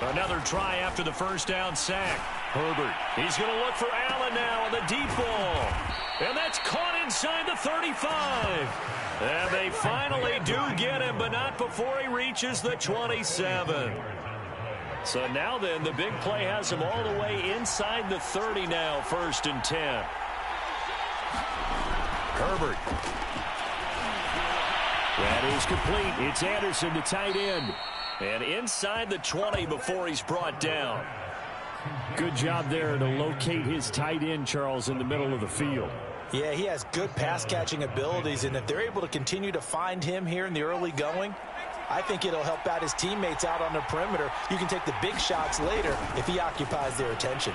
Another try after the first down sack. Herbert, he's going to look for Allen now on the deep ball. And that's caught inside the 35. And they finally do get him, but not before he reaches the 27. So now then, the big play has him all the way inside the 30 now, 1st and 10. Herbert. That is complete. It's Anderson, the tight end. And inside the 20 before he's brought down. Good job there to locate his tight end, Charles, in the middle of the field. Yeah, he has good pass-catching abilities, and if they're able to continue to find him here in the early going, I think it'll help out his teammates out on the perimeter. You can take the big shots later if he occupies their attention.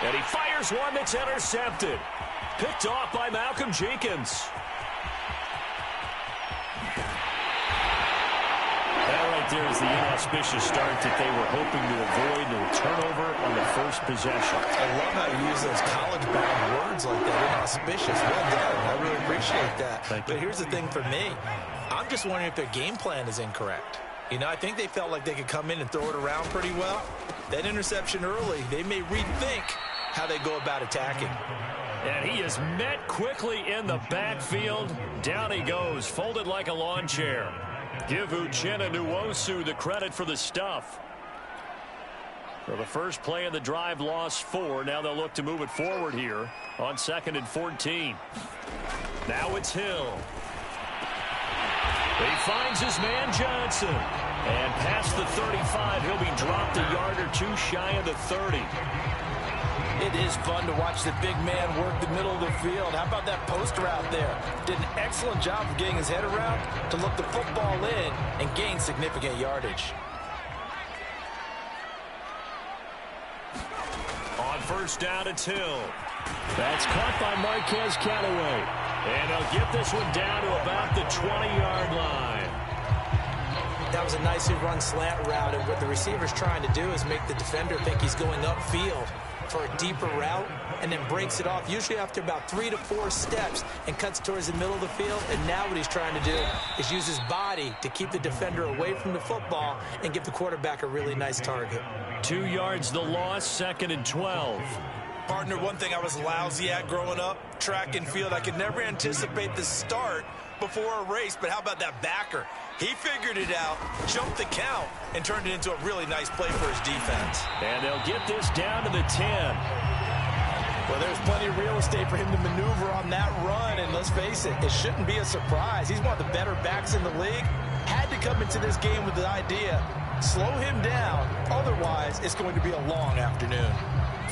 And he fires one that's intercepted. Picked off by Malcolm Jenkins. There is the inauspicious start that they were hoping to avoid, the turnover on the first possession. I love how you use those college-bound words like that, inauspicious. Well done. I really appreciate that. But here's the thing for me. I'm just wondering if their game plan is incorrect. You know, I think they felt like they could come in and throw it around pretty well. That interception early, they may rethink how they go about attacking. And he is met quickly in the backfield. Down he goes, folded like a lawn chair. Give Uchenna Nwosu the credit for the stuff. So the first play of the drive lost 4. Now they'll look to move it forward here on 2nd and 14. Now it's Hill. He finds his man Johnson. And past the 35, he'll be dropped a yard or two shy of the 30. It is fun to watch the big man work the middle of the field. How about that post route there? Did an excellent job of getting his head around to look the football in and gain significant yardage. On first down, it's Hill. That's caught by Marquez Callaway. And he'll get this one down to about the 20-yard line. That was a nicely run slant route, and what the receiver's trying to do is make the defender think he's going upfield for a deeper route, and then breaks it off, usually after about 3 to 4 steps, and cuts towards the middle of the field. And now what he's trying to do is use his body to keep the defender away from the football and give the quarterback a really nice target. 2 yards the loss, 2nd and 12. Partner, one thing I was lousy at growing up, track and field, I could never anticipate the start before a race, but how about that backer? He figured it out, jumped the count, and turned it into a really nice play for his defense. And they'll get this down to the 10. Well, there's plenty of real estate for him to maneuver on that run, and let's face it, it shouldn't be a surprise. He's one of the better backs in the league. Had to come into this game with the idea, slow him down, otherwise it's going to be a long afternoon.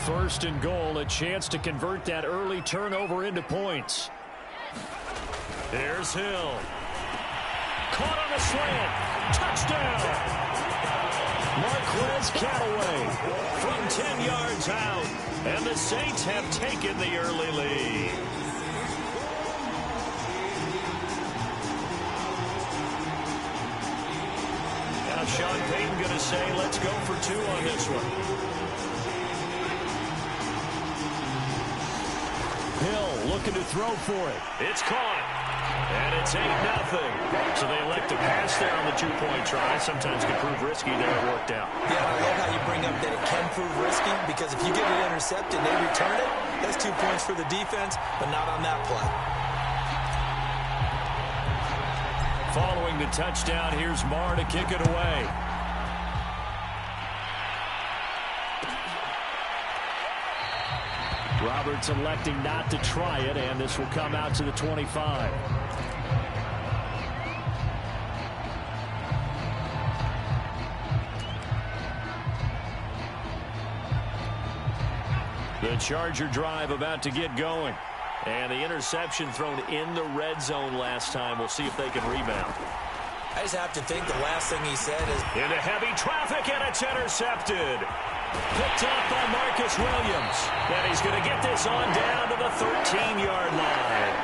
1st and goal, a chance to convert that early turnover into points. There's Hill. Caught on a slant. Touchdown. Marquez Callaway from 10 yards out. And the Saints have taken the early lead. Now Sean Payton going to say, let's go for 2 on this one. Hill looking to throw for it. It's caught. And it's 8-0. So they elect to pass there on the 2-point try. Sometimes can prove risky. There it worked out. Yeah, I love how you bring up that it can prove risky, because if you get it intercepted and they return it, that's 2 points for the defense, but not on that play. Following the touchdown, here's Marr to kick it away. Roberts electing not to try it, and this will come out to the 25. The Charger drive about to get going. And the interception thrown in the red zone last time. We'll see if they can rebound. I just have to think the last thing he said is... Into heavy traffic, and it's intercepted. Picked off by Marcus Williams. And he's going to get this on down to the 13-yard line.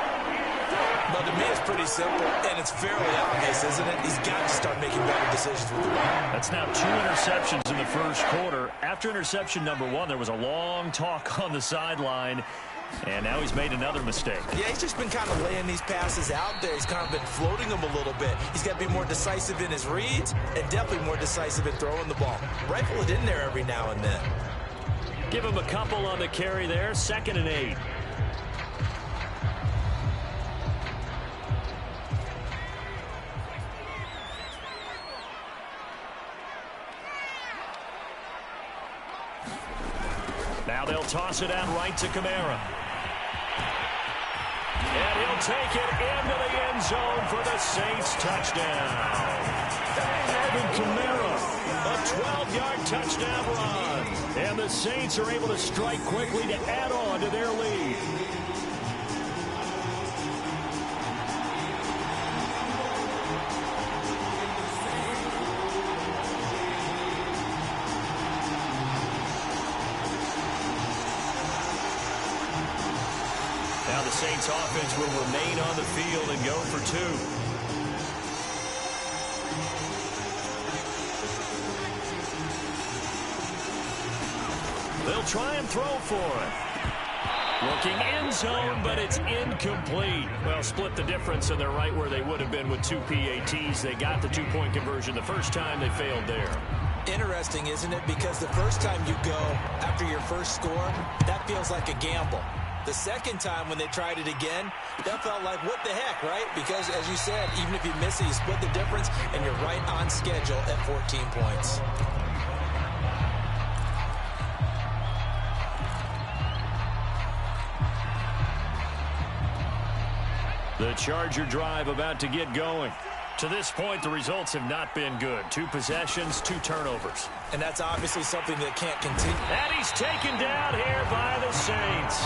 But to me, it's pretty simple, and it's fairly obvious, isn't it? He's got to start making better decisions with the ball. That's now 2 interceptions in the first quarter. After interception number 1, there was a long talk on the sideline. And now he's made another mistake. Yeah, he's just been kind of laying these passes out there. He's kind of been floating them a little bit. He's got to be more decisive in his reads and definitely more decisive in throwing the ball. Rifle it in there every now and then. Give him a couple on the carry there. 2nd and 8. Now they'll toss it out right to Kamara. And he'll take it into the end zone for the Saints touchdown. Alvin Kamara, a 12-yard touchdown run. And the Saints are able to strike quickly to add on to their lead. Now the Saints offense will remain on the field and go for 2. They'll try and throw for it. Looking end zone, but it's incomplete. Well, split the difference, and they're right where they would have been with 2 PATs. They got the 2-point conversion the first time. They failed there. Interesting, isn't it? Because the first time you go after your first score, that feels like a gamble. The second time when they tried it again, that felt like, what the heck, right? Because, as you said, even if you miss it, you split the difference, and you're right on schedule at 14 points. The Charger drive about to get going. To this point, the results have not been good. 2 possessions, 2 turnovers. And that's obviously something that can't continue. And he's taken down here by the Saints.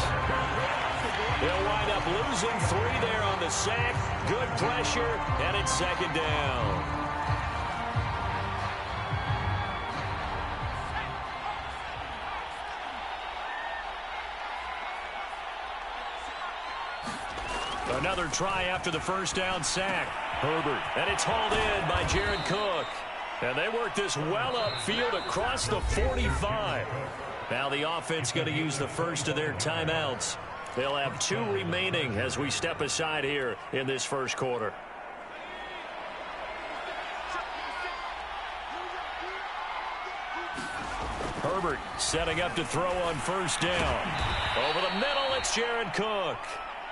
They'll wind up losing 3 there on the sack. Good pressure, and it's 2nd down. Another try after the first down sack. Herbert. And it's hauled in by Jared Cook. And they work this well upfield across the 45. Now the offense going to use the first of their timeouts. They'll have 2 remaining as we step aside here in this first quarter. Herbert setting up to throw on first down. Over the middle, it's Jared Cook.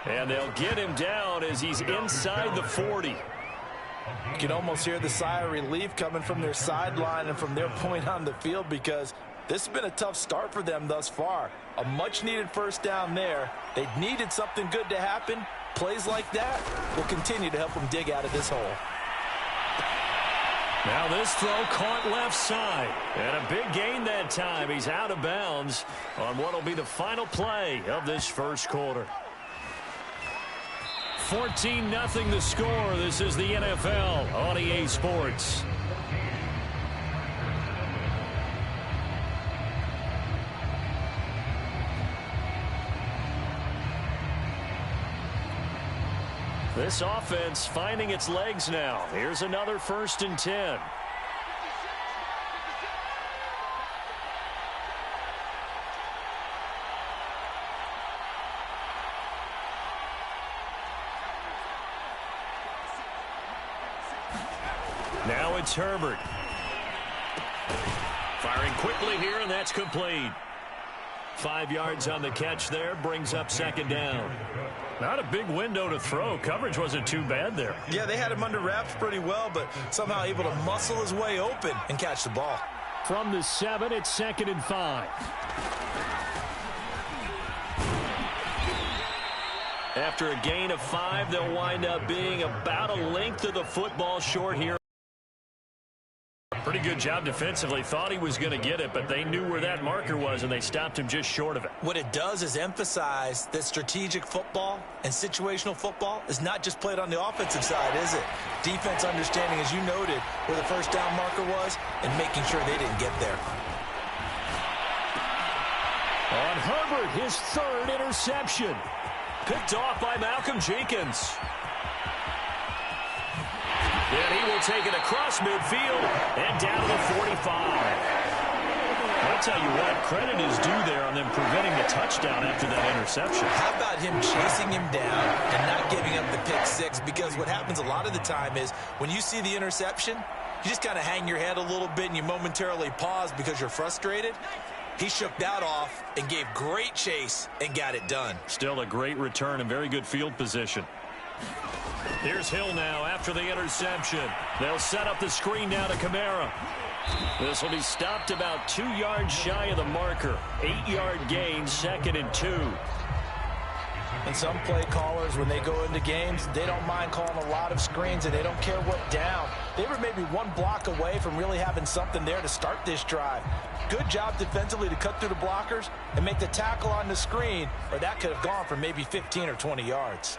And they'll get him down as he's inside the 40. You can almost hear the sigh of relief coming from their sideline and from their point on the field, because this has been a tough start for them thus far. A much-needed first down there. They needed something good to happen. Plays like that will continue to help them dig out of this hole. Now this throw caught left side. And a big gain that time. He's out of bounds on what will be the final play of this first quarter. 14-0 the score. This is the NFL on EA Sports. This offense finding its legs now. Here's another 1st and 10. Now it's Herbert. Firing quickly here, and that's complete. 5 yards on the catch there, brings up 2nd down. Not a big window to throw. Coverage wasn't too bad there. Yeah, they had him under wraps pretty well, but somehow able to muscle his way open and catch the ball. From the 7, it's 2nd and 5. After a gain of 5, they'll wind up being about a length of the football short here. Pretty good job defensively. Thought he was going to get it, but they knew where that marker was, and they stopped him just short of it. What it does is emphasize that strategic football and situational football is not just played on the offensive side, is it? Defense understanding, as you noted, where the first down marker was and making sure they didn't get there. On Herbert, his 3rd interception. Picked off by Malcolm Jenkins. And he will take it across midfield and down to the 45. A tell you what, credit is due there on them preventing the touchdown after that interception. How about him chasing him down and not giving up the pick six? Because what happens a lot of the time is when you see the interception, you just kind of hang your head a little bit and you momentarily pause because you're frustrated. He shook that off and gave great chase and got it done. Still a great return and very good field position. Here's Hill now after the interception. They'll set up the screen now to Kamara. This will be stopped about 2 yards shy of the marker. 8-yard gain, 2nd and 2. And some play callers, when they go into games, they don't mind calling a lot of screens, and they don't care what down. They were maybe one block away from really having something there to start this drive. Good job defensively to cut through the blockers and make the tackle on the screen, or that could have gone for maybe 15 or 20 yards.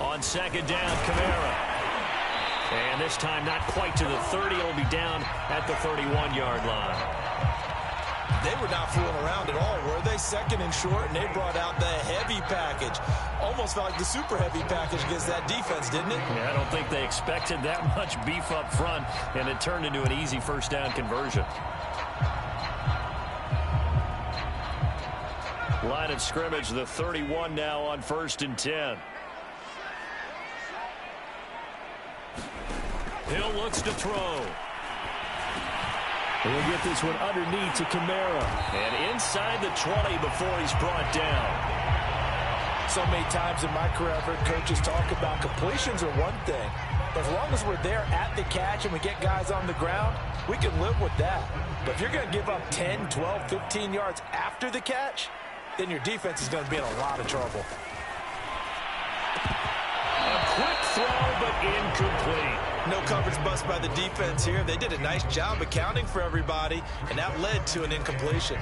On 2nd down, Kamara. And this time not quite to the 30. It'll be down at the 31-yard line. They were not fooling around at all, were they? 2nd and short, and they brought out the heavy package. Almost felt like the super heavy package against that defense, didn't it? Yeah, I don't think they expected that much beef up front, and it turned into an easy first down conversion. Line of scrimmage, the 31 now on 1st and 10. Hill looks to throw. He'll get this one underneath to Kamara. And inside the 20 before he's brought down. So many times in my career, I've heard coaches talk about completions are one thing. But as long as we're there at the catch and we get guys on the ground, we can live with that. But if you're going to give up 10, 12, 15 yards after the catch, then your defense is going to be in a lot of trouble. A quick throw, but incomplete. No coverage bust by the defense here. They did a nice job accounting for everybody, and that led to an incompletion.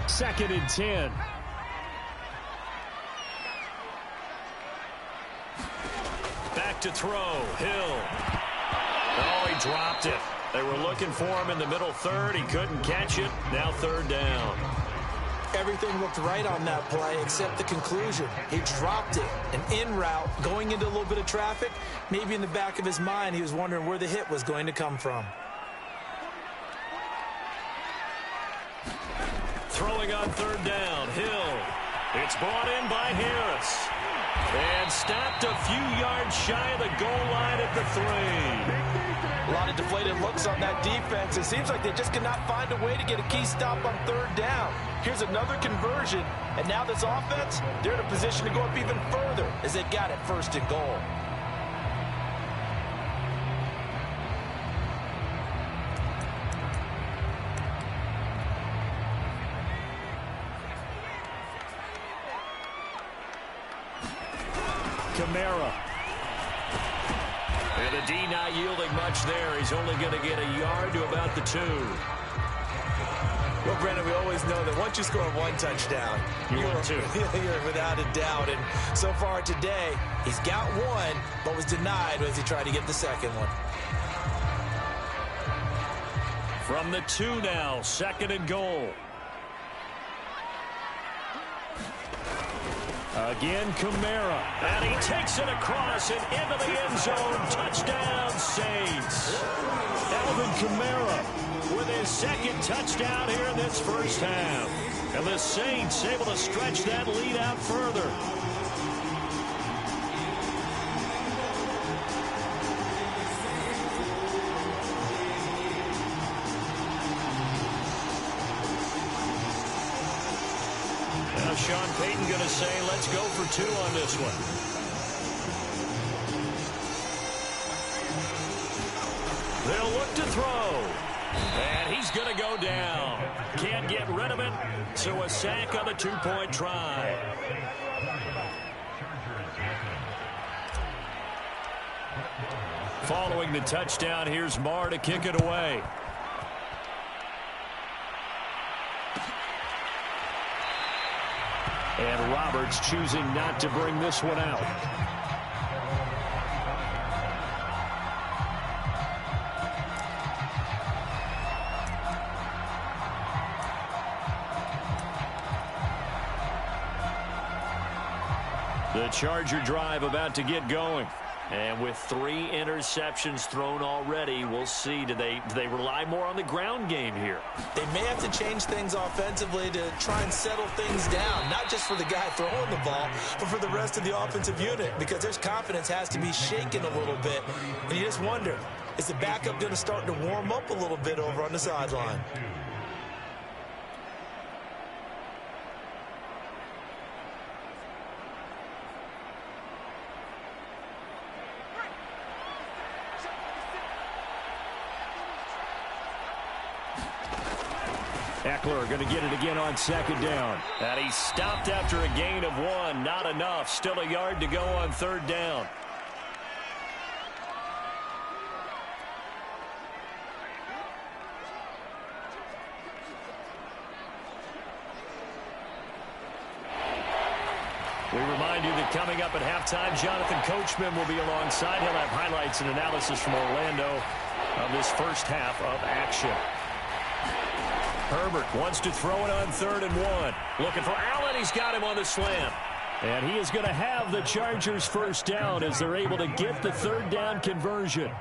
2nd and 10. Back to throw. Hill. Oh, he dropped it. They were looking for him in the middle third. He couldn't catch it. Now 3rd down. Everything looked right on that play except the conclusion. He dropped it. An in route, going into a little bit of traffic. Maybe in the back of his mind, he was wondering where the hit was going to come from. Throwing on 3rd down. Hill. It's brought in by Harris. And stopped a few yards shy of the goal line at the 3. A lot of deflated looks on that defense. It seems like they just cannot find a way to get a key stop on 3rd down. Here's another conversion, and now this offense, they're in a position to go up even further as they've got it 1st and goal. Kamara. And the D not yielding much there. He's only going to get a yard to about the 2. Well, Brandon, we always know that once you score one touchdown, you're without a doubt. And so far today, he's got one, but was denied as he tried to get the 2nd one. From the 2 now, 2nd and goal. Again, Kamara. And he takes it across and into the end zone. Touchdown, Saints. Alvin Kamara with his 2nd touchdown here in this first half. And the Saints able to stretch that lead out further. Now Sean Payton going to say, let's go for 2 on this one. They'll look to throw. And he's going to go down. Can't get rid of it. So a sack on the 2-point try. Following the touchdown, here's Marr to kick it away. And Roberts choosing not to bring this one out. The Charger drive about to get going. And with 3 interceptions thrown already, we'll see. Do they rely more on the ground game here? They may have to change things offensively to try and settle things down, not just for the guy throwing the ball, but for the rest of the offensive unit, because their confidence has to be shaken a little bit. And you just wonder, is the backup going to start to warm up a little bit over on the sideline? Eckler going to get it again on 2nd down. And he stopped after a gain of 1. Not enough. Still a yard to go on 3rd down. We remind you that coming up at halftime, Jonathan Coachman will be alongside. He'll have highlights and analysis from Orlando of this first half of action. Herbert wants to throw it on 3rd and 1. Looking for Allen. He's got him on the slant. And he is going to have the Chargers first down as they're able to get the 3rd down conversion.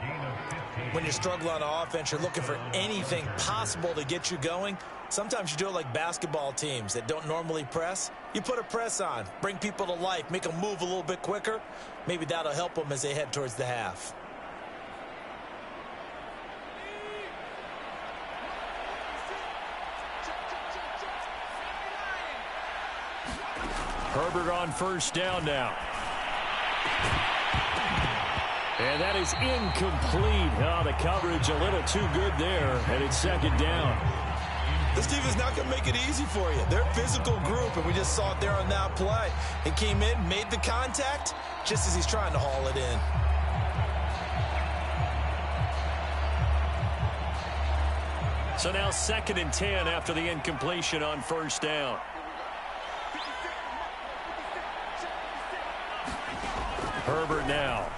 When you're struggling on offense, you're looking for anything possible to get you going. Sometimes you do it like basketball teams that don't normally press. You put a press on, bring people to life, make them move a little bit quicker. Maybe that'll help them as they head towards the half. Herbert on 1st down now. And that is incomplete. Oh, the coverage a little too good there, and it's 2nd down. This defense is not going to make it easy for you. They're a physical group, and we just saw it there on that play. He came in, made the contact, just as he's trying to haul it in. So now 2nd and 10 after the incompletion on 1st down. Herbert now.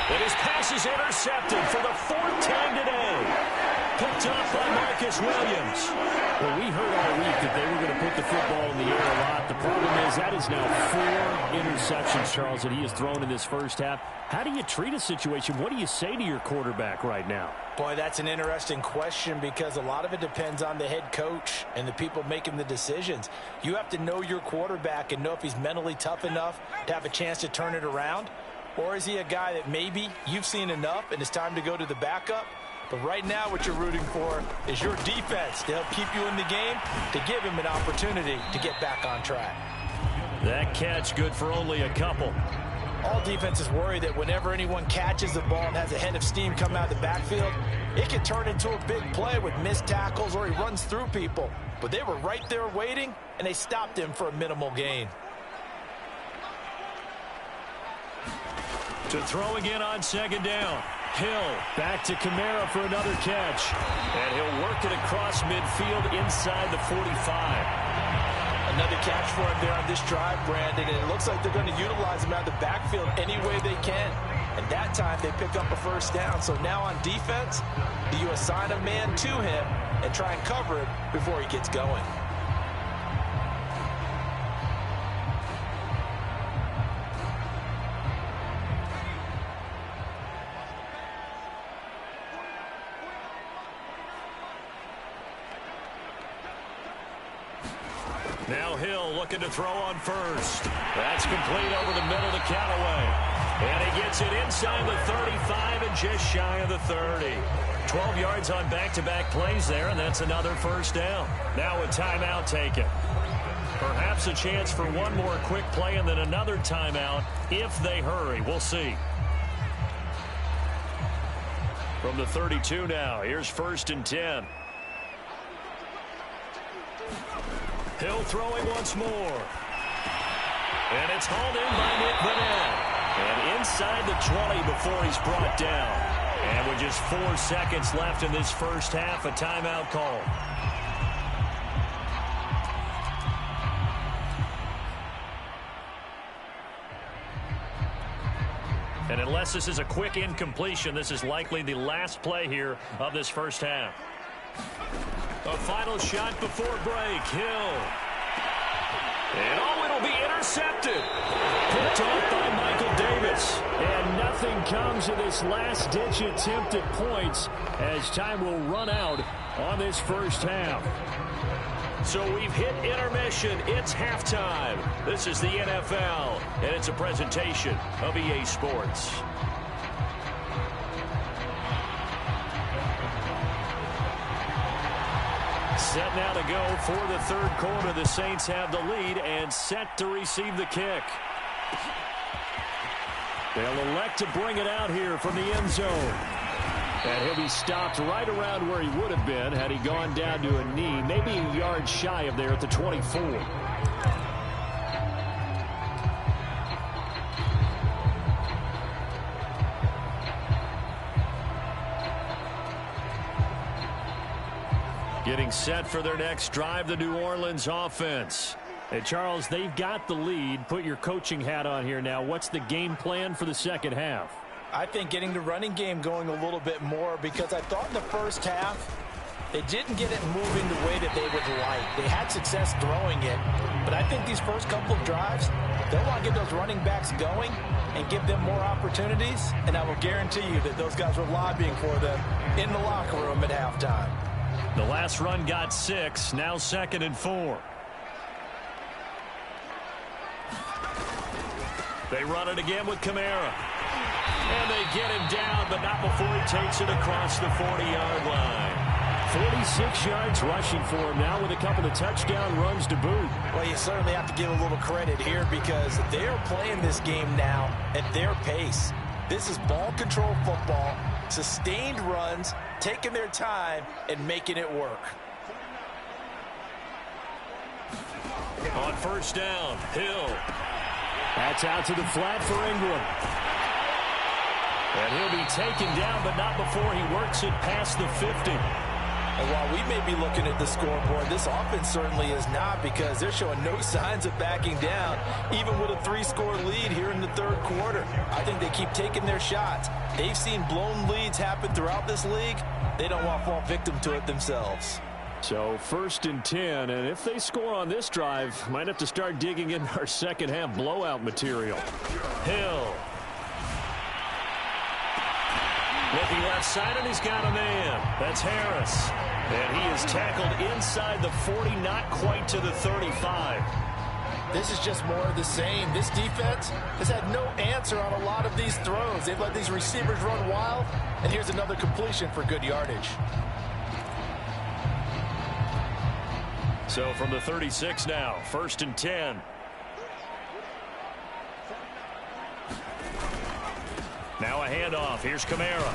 And his pass is intercepted for the 4th time today. Picked off by Marcus Williams. Well, we heard all week that they were going to put the football in the air a lot. The problem is that is now 4 interceptions, Charles, that he has thrown in this first half. How do you treat a situation? What do you say to your quarterback right now? Boy, that's an interesting question because a lot of it depends on the head coach and the people making the decisions. You have to know your quarterback and know if he's mentally tough enough to have a chance to turn it around. Or is he a guy that maybe you've seen enough and it's time to go to the backup? But right now what you're rooting for is your defense to help keep you in the game, to give him an opportunity to get back on track. That catch good for only a couple. All defenses worry that whenever anyone catches the ball and has a head of steam come out of the backfield, it can turn into a big play with missed tackles or he runs through people. But they were right there waiting, and they stopped him for a minimal gain. To throw again on 2nd down. Hill back to Kamara for another catch. And he'll work it across midfield inside the 45. Another catch for him there on this drive, Brandon, and it looks like they're going to utilize him out of the backfield any way they can. And that time they pick up a first down. So now on defense, do you assign a man to him and try and cover it before he gets going? Now Hill looking to throw on 1st. That's complete over the middle to Callaway. And he gets it inside the 35 and just shy of the 30. 12 yards on back-to-back plays there, and that's another first down. Now a timeout taken. Perhaps a chance for one more quick play and then another timeout if they hurry. We'll see. From the 32 now, here's 1st and 10. Hill throwing once more. And it's hauled in by Nick Vanette. And inside the 20 before he's brought down. And with just 4 seconds left in this first half, a timeout call. And unless this is a quick incompletion, this is likely the last play here of this first half. A final shot before break. Hill. And it'll be intercepted. Picked off by Michael yards. And nothing comes of this last-ditch attempt at points as time will run out on this first half. So we've hit intermission. It's halftime. This is the NFL, and it's a presentation of EA Sports. Set now to go for the third quarter. The Saints have the lead and set to receive the kick. They'll elect to bring it out here from the end zone. And he'll be stopped right around where he would have been had he gone down to a knee, maybe a yard shy of there at the 24. Getting set for their next drive, the New Orleans offense. Hey, Charles, they've got the lead. Put your coaching hat on here now. What's the game plan for the second half? I think getting the running game going a little bit more, because I thought in the first half they didn't get it moving the way that they would like. They had success throwing it, but I think these first couple of drives, they'll want to get those running backs going and give them more opportunities, and I will guarantee you that those guys were lobbying for them in the locker room at halftime. The last run got 6, now 2nd and 4. They run it again with Kamara. And they get him down, but not before he takes it across the 40-yard line. 46 yards rushing for him now with a couple of touchdown runs to boot. Well, you certainly have to give a little credit here because they're playing this game now at their pace. This is ball control football, sustained runs, taking their time and making it work. On first down, Hill. That's out to the flat for Ingram. And he'll be taken down, but not before he works it past the 50. And while we may be looking at the scoreboard, this offense certainly is not, because they're showing no signs of backing down, even with a 3-score lead here in the third quarter. I think they keep taking their shots. They've seen blown leads happen throughout this league. They don't want to fall victim to it themselves. So 1st and 10, and if they score on this drive, might have to start digging in our second half blowout material. Hill. Looking left side, and he's got a man. That's Harris. And he is tackled inside the 40, not quite to the 35. This is just more of the same. This defense has had no answer on a lot of these throws. They've let these receivers run wild, and here's another completion for good yardage. So from the 36 now, 1st and 10. Now a handoff. Here's Kamara.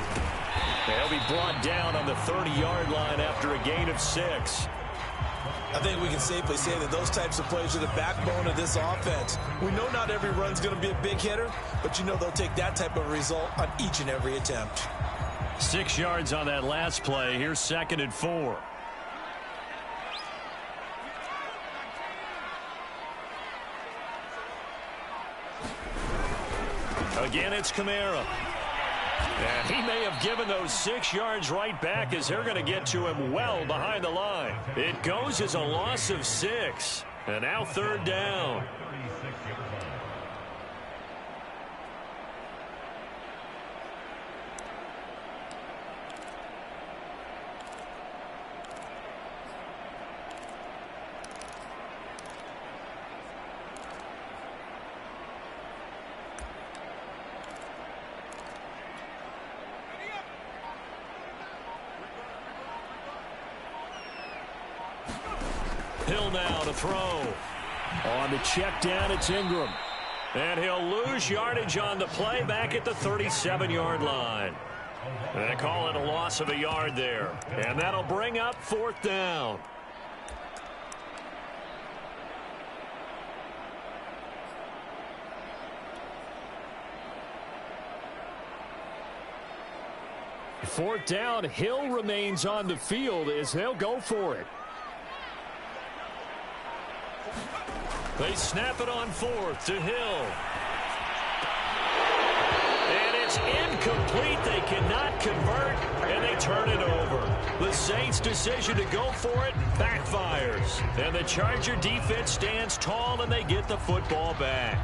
They'll be brought down on the 30-yard line after a gain of 6. I think we can safely say that those types of plays are the backbone of this offense. We know not every run's going to be a big hitter, but you know they'll take that type of result on each and every attempt. 6 yards on that last play. Here's 2nd and 4. Again, it's Kamara. And he may have given those 6 yards right back, as they're going to get to him well behind the line. It goes as a loss of 6. And now 3rd down. Hill now to throw. On the check down, it's Ingram. And he'll lose yardage on the play back at the 37-yard line. They call it a loss of a yard there. And that'll bring up 4th down. Fourth down, Hill remains on the field as they'll go for it. They snap it on 4th to Hill. And it's incomplete. They cannot convert, and they turn it over. The Saints' decision to go for it backfires. And the Charger defense stands tall, and they get the football back.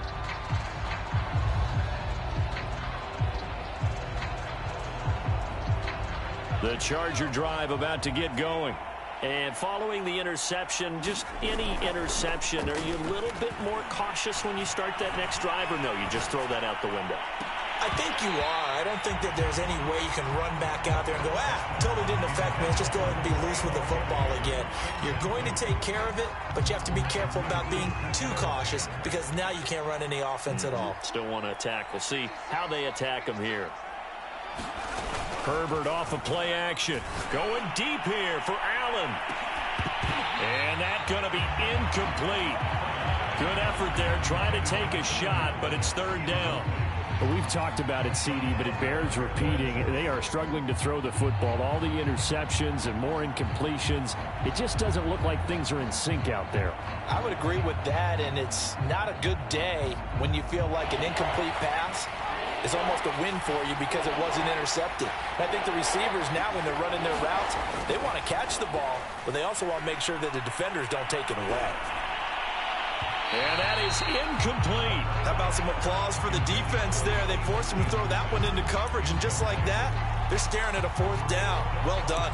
The Charger drive about to get going. And following the interception, just any interception, are you a little bit more cautious when you start that next drive, or no, you just throw that out the window? I think you are. I don't think that there's any way you can run back out there and go, totally didn't affect me. Let's just go ahead and be loose with the football again. You're going to take care of it, but you have to be careful about being too cautious because now you can't run any offense at all. Still want to attack. We'll see how they attack them here. Herbert off of play action. Going deep here for Allen. And that's going to be incomplete. Good effort there trying to take a shot, but it's third down. Well, we've talked about it, CD, but it bears repeating. They are struggling to throw the football. All the interceptions and more incompletions. It just doesn't look like things are in sync out there. I would agree with that, and it's not a good day when you feel like an incomplete pass is almost a win for you because it wasn't intercepted. I think the receivers now, when they're running their routes, they want to catch the ball, but they also want to make sure that the defenders don't take it away. And that is incomplete. How about some applause for the defense there? They forced him to throw that one into coverage, and just like that, they're staring at a fourth down. Well done.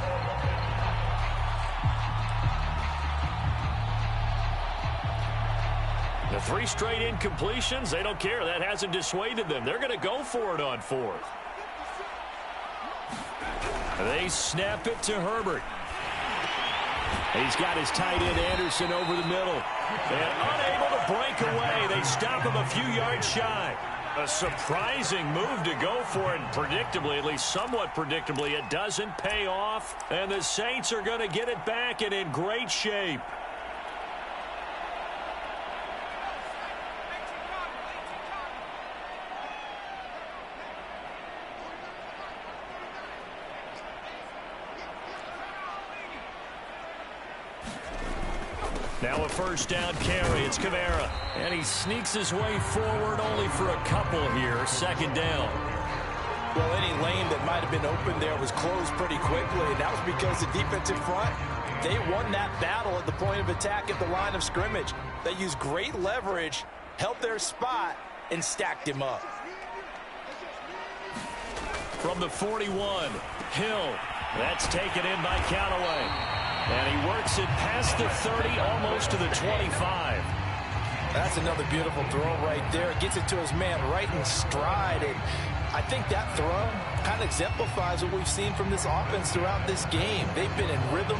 The 3 straight incompletions, they don't care. That hasn't dissuaded them. They're going to go for it on 4th. They snap it to Herbert. He's got his tight end Anderson over the middle. And unable to break away. They stop him a few yards shy. A surprising move to go for it. Predictably, at least somewhat predictably, it doesn't pay off. And the Saints are going to get it back and in great shape. Now a first down carry. It's Kamara. And he sneaks his way forward only for a couple here. Second down. Well, any lane that might have been open there was closed pretty quickly, and that was because the defensive front, they won that battle at the point of attack at the line of scrimmage. They used great leverage, held their spot, and stacked him up. From the 41, Hill. That's taken in by Callaway. And he works it past the 30, almost to the 25. That's another beautiful throw right there. Gets it to his man right in stride. And I think that throw kind of exemplifies what we've seen from this offense throughout this game. They've been in rhythm